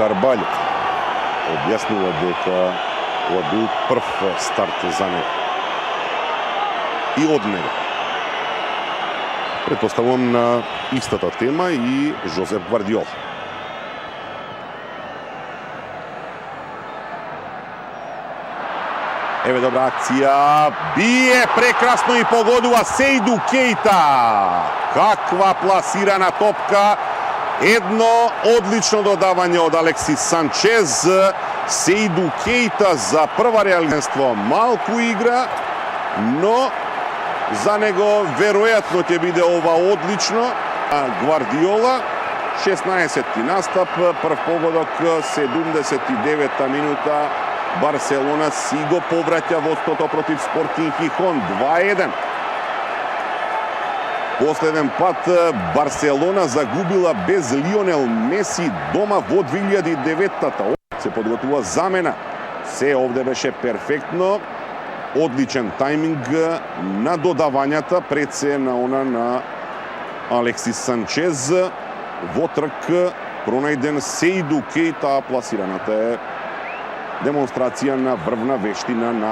Карбаљо објаснува дека ова бил прв старт за него и од него. Претпоставувам на истата тема и Жозеп Гвардиола. Еве добра акција, бие прекрасно и погодува Сејду Кейта. Каква пласирана топка, едно одлично додавање од Алексис Санчез. Сејду Кейта за прва реализација малку игра, но за него веројатно ќе биде ова одлично. Гвардиола, 16-ти настап, прв погодок, 79-та минута. Барселона си го повраќа водството против Спортинг Гихон, 2-1. Последен пат Барселона загубила без Лионел Меси дома во 2009-та. Се подготвува замена. Се овде беше перфектно. Одличен тајминг на додавањата, пред се на она на Алексис Санчез. Во трк пронајден Сејду Кейта, пласираната е демонстрација на врвна вештина на